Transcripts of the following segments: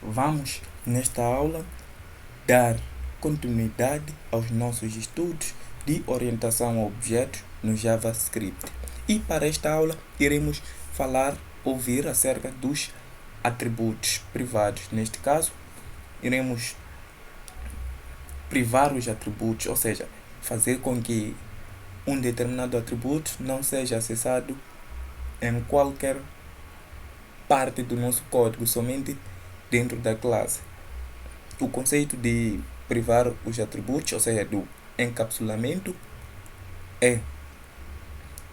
Vamos, nesta aula, dar continuidade aos nossos estudos de orientação a objetos no JavaScript. E para esta aula, iremos ouvir acerca dos atributos privados. Neste caso, iremos privar os atributos, ou seja, fazer com que um determinado atributo não seja acessado em qualquer parte do nosso código, somente dentro da classe. O conceito de privar os atributos, ou seja, do encapsulamento, é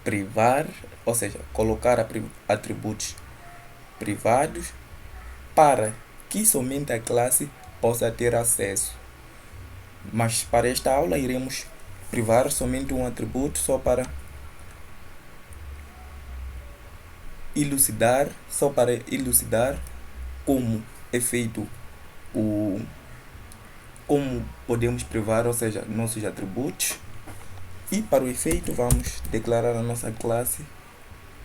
privar, ou seja, colocar atributos privados para que somente a classe possa ter acesso. Mas para esta aula iremos privar somente um atributo só para elucidar como é feito como podemos privar, ou seja, nossos atributos. E para o efeito vamos declarar a nossa classe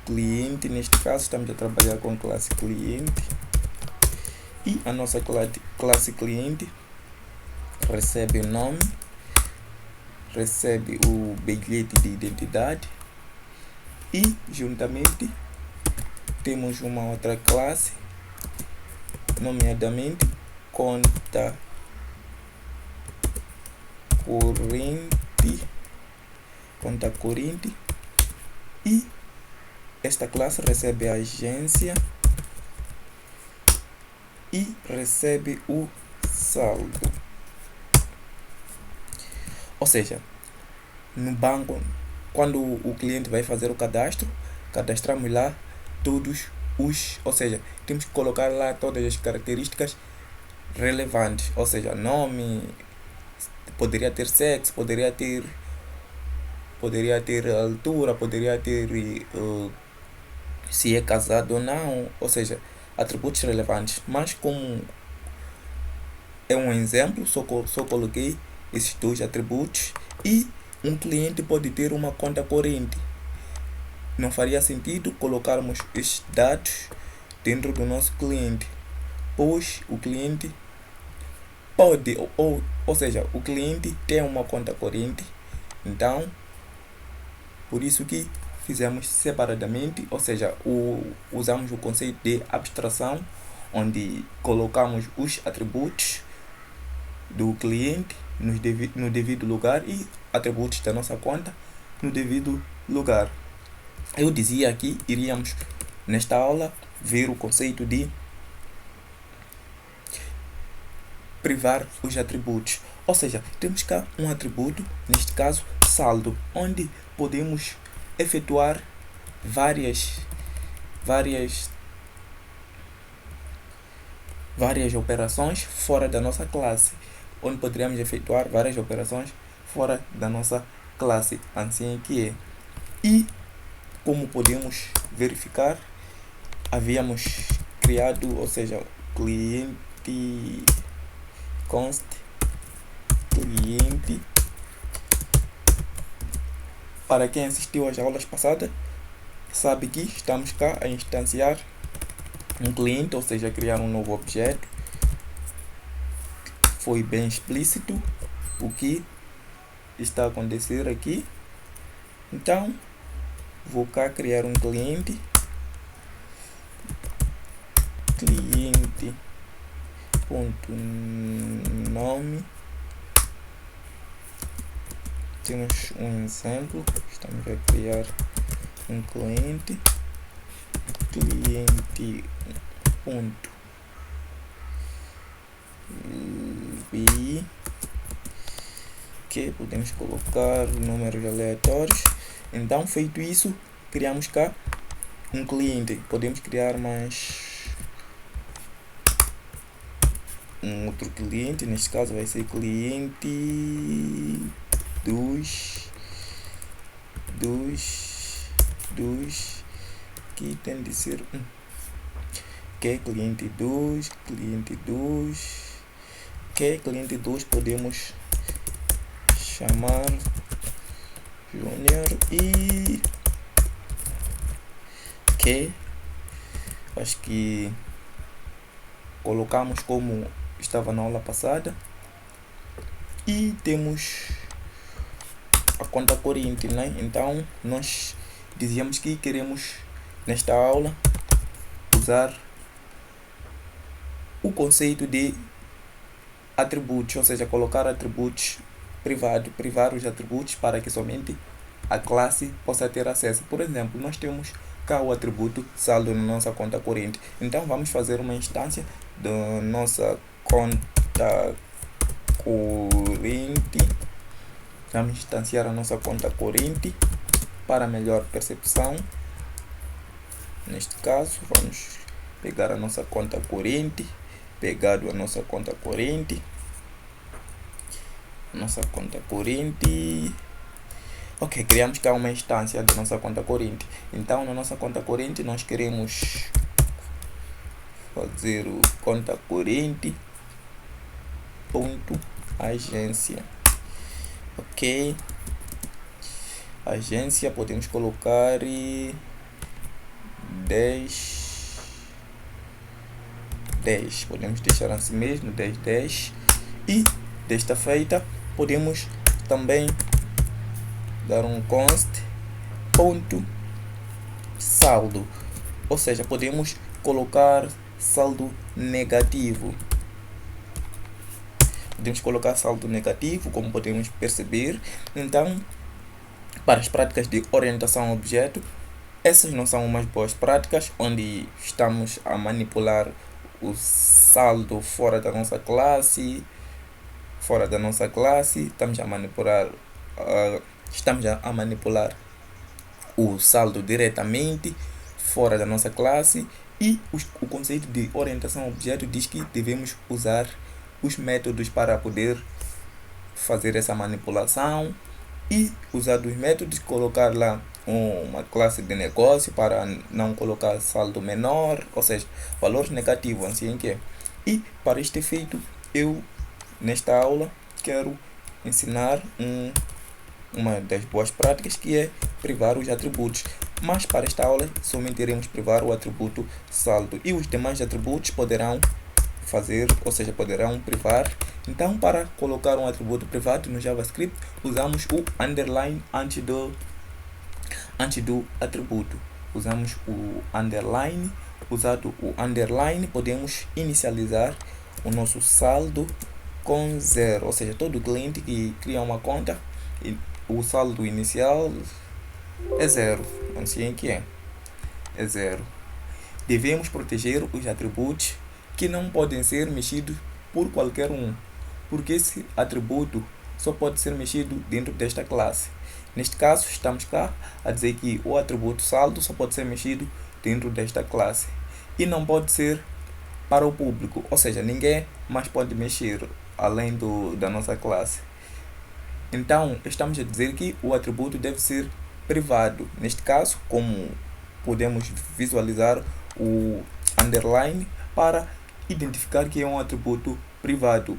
cliente. Neste caso estamos a trabalhar com classe cliente, e a nossa classe cliente recebe o nome, recebe o bilhete de identidade, e juntamente temos uma outra classe, nomeadamente conta corrente, e esta classe recebe a agência e recebe o saldo. Ou seja, no banco, quando o cliente vai fazer o cadastro, cadastramos lá ou seja, temos que colocar lá todas as características relevantes, ou seja, nome, poderia ter sexo, poderia ter altura, poderia ter se é casado ou não, ou seja, atributos relevantes. Mas como é um exemplo, só coloquei esses dois atributos. E um cliente pode ter uma conta corrente. Não faria sentido colocarmos esses dados dentro do nosso cliente, pois o cliente pode, ou seja, o cliente tem uma conta corrente. Então, por isso que fizemos separadamente, ou seja, usamos o conceito de abstração, onde colocamos os atributos do cliente no devido lugar e atributos da nossa conta no devido lugar. Eu dizia que iríamos, nesta aula, ver o conceito de privar os atributos. Ou seja, temos cá um atributo, neste caso saldo, onde podemos efetuar várias operações fora da nossa classe, onde poderíamos efetuar várias operações fora da nossa classe, assim que é. E como podemos verificar, havíamos criado, ou seja, cliente const cliente. Para quem assistiu às aulas passadas, sabe que estamos cá a instanciar um cliente, ou seja, criar um novo objeto. Foi bem explícito o que está a acontecer aqui. Então, vou cá criar um cliente ponto nome. Temos um exemplo, estamos a criar um cliente ponto vi, que podemos colocar números aleatórios. Então, feito isso, criamos cá um cliente. Podemos criar mais um outro cliente. Neste caso vai ser cliente dos que tem de ser que é cliente 2 que cliente 2 podemos chamar Junior, e que acho que colocamos como estava na aula passada. E temos a conta corrente, né? Então nós dizíamos que queremos nesta aula usar o conceito de atributos, ou seja, colocar atributos privar os atributos para que somente a classe possa ter acesso. Por exemplo, nós temos cá o atributo saldo na nossa conta corrente. Então vamos fazer uma instância da nossa conta corrente. Vamos instanciar a nossa conta corrente para melhor percepção. Neste caso, vamos pegar a nossa conta corrente, pegado a nossa conta corrente, ok, criamos cá uma instância da nossa conta corrente. Então na nossa conta corrente nós queremos fazer o conta corrente ponto agência. Ok, agência podemos colocar 10, podemos deixar assim mesmo, 10. E desta feita podemos também dar um const ponto saldo, ou seja, podemos colocar saldo negativo. Como podemos perceber. Então, para as práticas de orientação a objeto, essas não são umas boas práticas, onde estamos a manipular o saldo fora da nossa classe. Estamos a manipular o saldo diretamente fora da nossa classe. E o conceito de orientação a objeto diz que devemos usar os métodos para poder fazer essa manipulação, e usar os métodos, colocar lá uma classe de negócio para não colocar saldo menor, ou seja, valores negativos, assim que é. E para este efeito, eu nesta aula quero ensinar uma das boas práticas, que é privar os atributos. Mas para esta aula somente iremos privar o atributo saldo, e os demais atributos poderão privar. Então, para colocar um atributo privado no JavaScript, usamos o underline antes do atributo. Usamos o underline. Usado o underline, podemos inicializar o nosso saldo com 0, ou seja, todo cliente que cria uma conta, o saldo inicial é 0, assim que é 0. Devemos proteger os atributos que não podem ser mexidos por qualquer um, porque esse atributo só pode ser mexido dentro desta classe. Neste caso, estamos cá a dizer que o atributo saldo só pode ser mexido dentro desta classe e não pode ser para o público, ou seja, ninguém mais pode mexer além da nossa classe. Então, estamos a dizer que o atributo deve ser privado. Neste caso, como podemos visualizar o underline para identificar que é um atributo privado.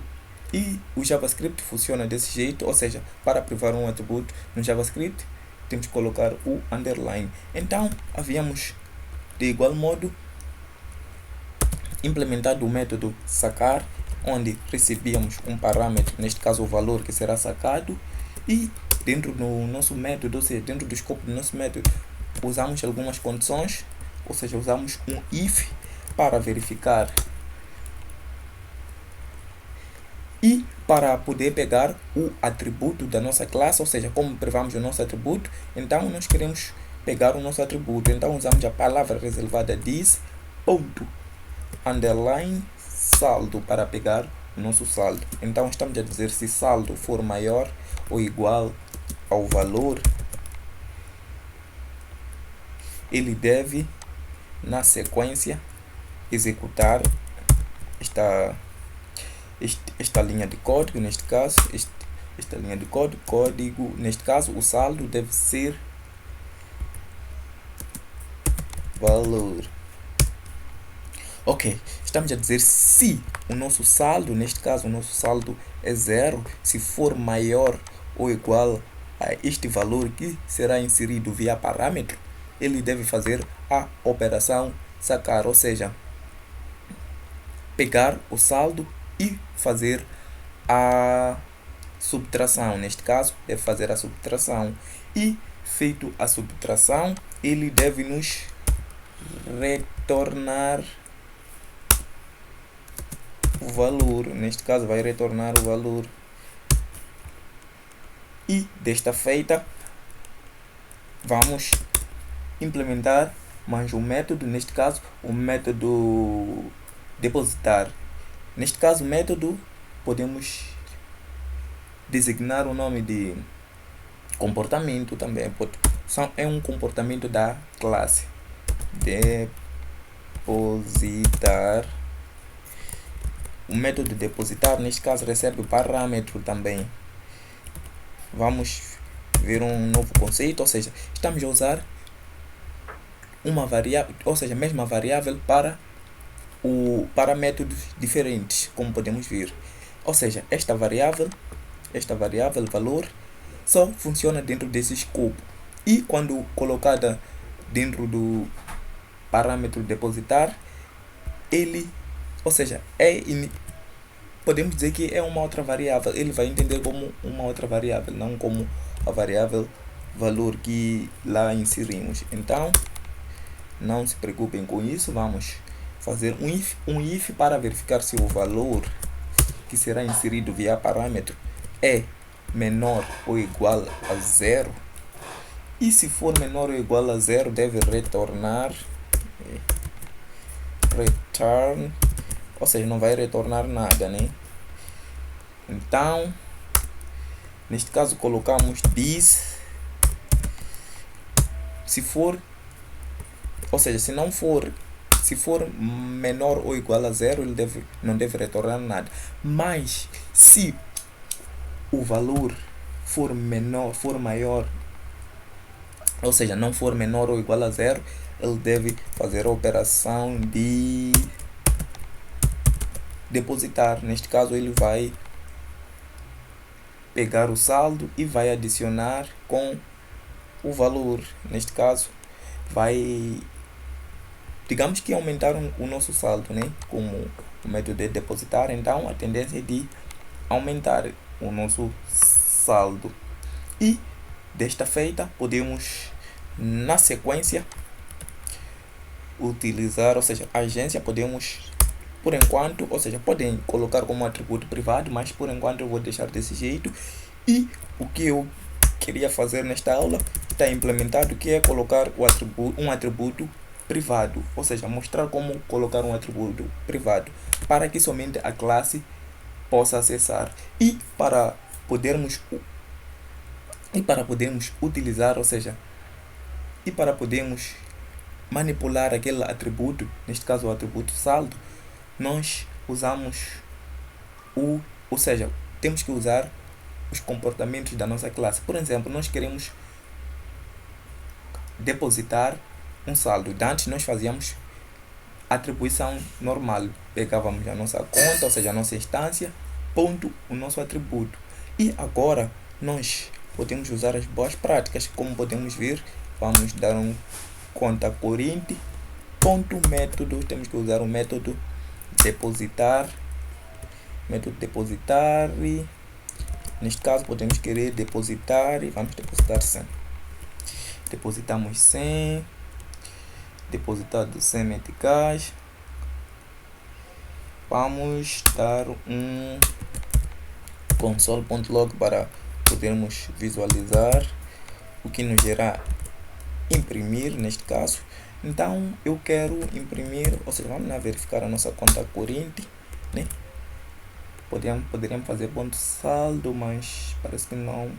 E o JavaScript funciona desse jeito, ou seja, para privar um atributo no JavaScript, temos que colocar o underline. Então, havíamos de igual modo implementado o método sacar, onde recebíamos um parâmetro, neste caso o valor que será sacado, e dentro do nosso método, ou seja, dentro do escopo do nosso método, usamos algumas condições, ou seja, usamos um if para verificar e para poder pegar o atributo da nossa classe, ou seja, como privamos o nosso atributo, então nós queremos pegar o nosso atributo, então usamos a palavra reservada this ponto underline saldo para pegar o nosso saldo. Então estamos a dizer se saldo for maior ou igual ao valor, ele deve na sequência executar esta linha de código. Neste caso, esta linha de código, neste caso o saldo deve ser valor. Ok, estamos a dizer se o nosso saldo, neste caso o nosso saldo é 0, se for maior ou igual a este valor que será inserido via parâmetro, ele deve fazer a operação sacar, ou seja, pegar o saldo e fazer a subtração. Neste caso, deve fazer a subtração. E, feito a subtração, ele deve nos retornar o valor. Neste caso, vai retornar o valor. E, desta feita, vamos implementar mais um método, neste caso, o método depositar. Neste caso, o método, podemos designar o nome de comportamento também. É um comportamento da classe. Depositar. O método depositar, neste caso, recebe parâmetro também. Vamos ver um novo conceito, ou seja, estamos a usar uma variável, ou seja, a mesma variável para métodos diferentes, como podemos ver. Ou seja, esta variável valor, só funciona dentro desse escopo. E quando colocada dentro do parâmetro depositar, ele, ou seja, podemos dizer que é uma outra variável. Ele vai entender como uma outra variável, não como a variável valor que lá inserimos. Então, não se preocupem com isso. Vamos fazer um if para verificar se o valor que será inserido via parâmetro é menor ou igual a 0. E se for menor ou igual a 0, deve retornar return, ou seja, não vai retornar nada, né? Então, neste caso, colocamos this. Se for, ou seja, se for menor ou igual a 0, ele não deve retornar nada. Mas se o valor for maior, ou seja, não for menor ou igual a 0, ele deve fazer a operação de depositar. Neste caso, ele vai pegar o saldo e vai adicionar com o valor. Neste caso, vai, digamos que aumentaram o nosso saldo, né? Como o método de depositar, então a tendência é de aumentar o nosso saldo. E desta feita, podemos, na sequência, utilizar, ou seja, a agência, podemos, por enquanto, ou seja, podem colocar como atributo privado, mas por enquanto eu vou deixar desse jeito. E o que eu queria fazer nesta aula está implementado, que é colocar um atributo privado, ou seja, mostrar como colocar um atributo privado para que somente a classe possa acessar. E para podermos utilizar, ou seja, e para podermos manipular aquele atributo, neste caso o atributo saldo, nós usamos ou seja, temos que usar os comportamentos da nossa classe. Por exemplo, nós queremos depositar um saldo. Antes nós fazíamos atribuição normal, pegávamos a nossa conta, ou seja, a nossa instância, ponto, o nosso atributo. E agora nós podemos usar as boas práticas, como podemos ver. Vamos dar um conta corrente, ponto método, temos que usar o método depositar, e neste caso podemos querer depositar e vamos depositar 100. Depositamos 100, depositado 100 meticais. Vamos dar um console.log para podermos visualizar o que nos irá imprimir neste caso. Então eu quero imprimir, ou seja, vamos lá verificar a nossa conta corrente, né? Poderíamos fazer ponto saldo, mas parece que não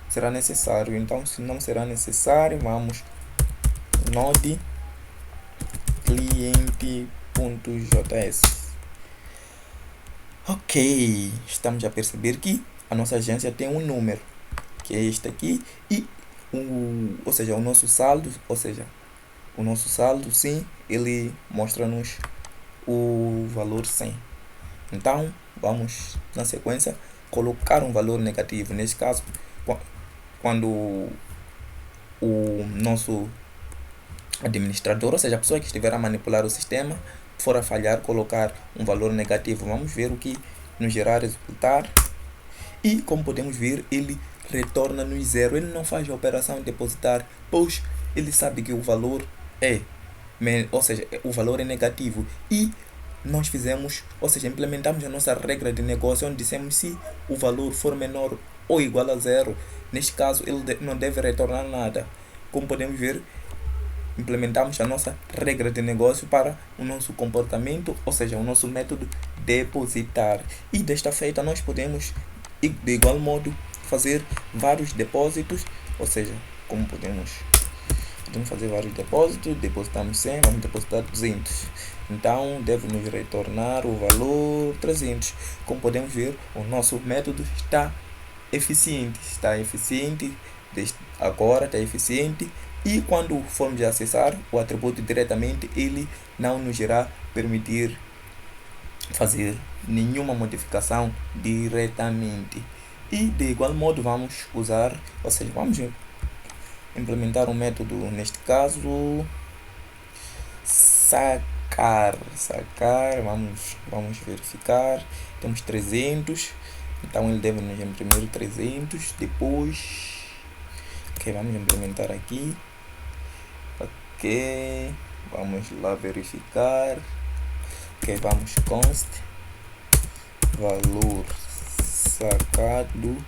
será necessário. Então, se não será necessário, vamos node cliente.js. Ok, estamos a perceber que a nossa agência tem um número, que é este aqui, e ou seja, o nosso saldo, sim, ele mostra-nos o valor 100. Então, vamos na sequência colocar um valor negativo. Nesse caso, quando o nosso administrador, ou seja, a pessoa que estiver a manipular o sistema, for a falhar, colocar um valor negativo, vamos ver o que nos irá resultar. E como podemos ver, ele retorna-nos zero. Ele não faz a operação de depositar, pois ele sabe que o valor ou seja, o valor é negativo. E nós fizemos, ou seja, implementamos a nossa regra de negócio, onde dissemos se o valor for menor ou igual a zero, neste caso ele não deve retornar nada. Como podemos ver, implementamos a nossa regra de negócio para o nosso comportamento, ou seja, o nosso método depositar. E desta feita nós podemos, de igual modo, fazer vários depósitos, ou seja, como podemos fazer vários depósitos, depositamos 100, vamos depositar 200. Então, deve nos retornar o valor 300. Como podemos ver, o nosso método está eficiente. Agora está eficiente. E quando formos acessar o atributo diretamente, ele não nos irá permitir fazer nenhuma modificação diretamente. E de igual modo vamos usar, ou seja, vamos implementar um método, neste caso sacar, vamos verificar, temos 300, então ele deve nos imprimir 300, depois, vamos implementar aqui, vamos lá verificar, vamos const, valor sacado,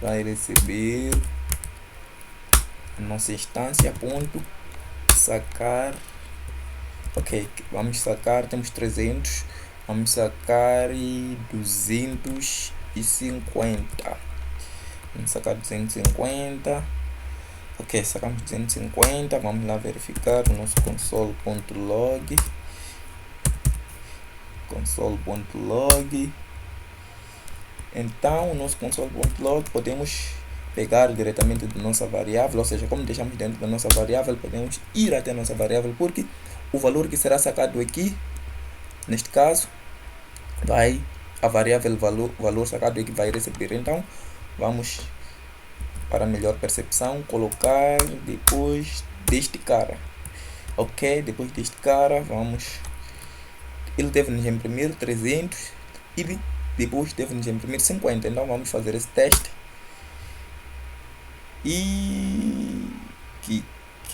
vai receber nossa instância ponto sacar. Vamos sacar, temos 300, vamos sacar 250, vamos sacar 250. Sacamos 250, vamos lá verificar o nosso console.log. Então o nosso console.log podemos pegar diretamente da nossa variável, ou seja, como deixamos dentro da nossa variável, podemos ir até a nossa variável, porque o valor que será sacado aqui, neste caso, a variável valor sacado aqui vai receber. Então, vamos, para melhor percepção, colocar depois deste cara. Depois deste cara, ele deve nos imprimir 300 e depois deve nos imprimir 50. Então, vamos fazer esse teste. E que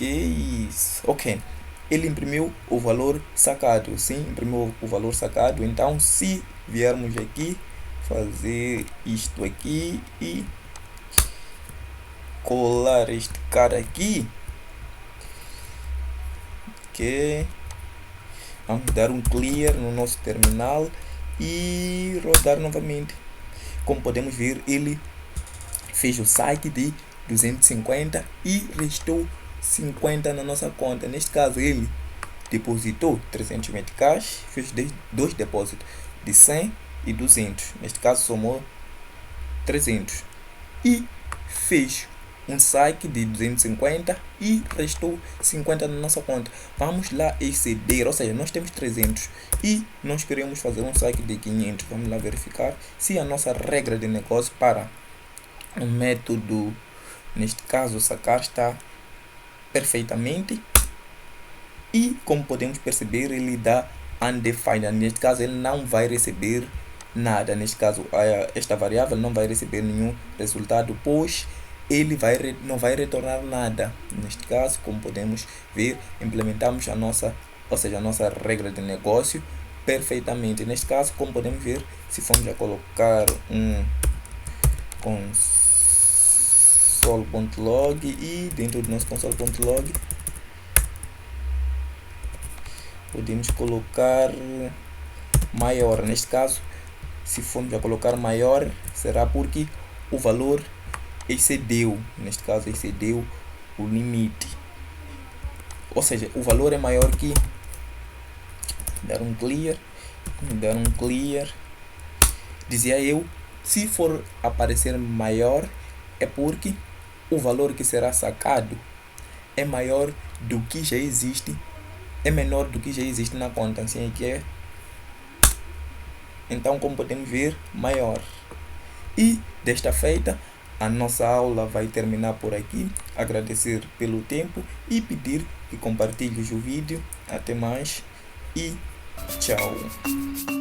isso? Ele imprimiu o valor sacado. Sim, imprimiu o valor sacado. Então, se viermos aqui fazer isto aqui e colar este cara aqui, vamos dar um clear no nosso terminal e rodar novamente. Como podemos ver, ele fez o saque de 250 e restou 50 na nossa conta. Neste caso, ele depositou 300 meticais, fez dois depósitos de 100 e 200. Neste caso, somou 300 e fez um saque de 250 e restou 50 na nossa conta. Vamos lá exceder, ou seja, nós temos 300 e nós queremos fazer um saque de 500. Vamos lá verificar se a nossa regra de negócio para o método, neste caso sacar, está perfeitamente. E como podemos perceber, ele dá undefined. Neste caso, ele não vai receber nada. Neste caso, esta variável não vai receber nenhum resultado, pois ele não vai retornar nada. Neste caso, como podemos ver, implementamos a nossa regra de negócio perfeitamente. Neste caso, como podemos ver, se formos a colocar um console.log e dentro do nosso console.log podemos colocar maior. Neste caso, se formos a colocar maior, será porque o valor excedeu. Neste caso, excedeu o limite, ou seja, o valor é maior que dar um clear. Dizia eu, se for aparecer maior, é porque o valor que será sacado é maior do que já existe, é menor do que já existe na conta. Assim é que é. Então, como podemos ver, maior. E desta feita, a nossa aula vai terminar por aqui. Agradecer pelo tempo e pedir que compartilhes o vídeo. Até mais e Tchau.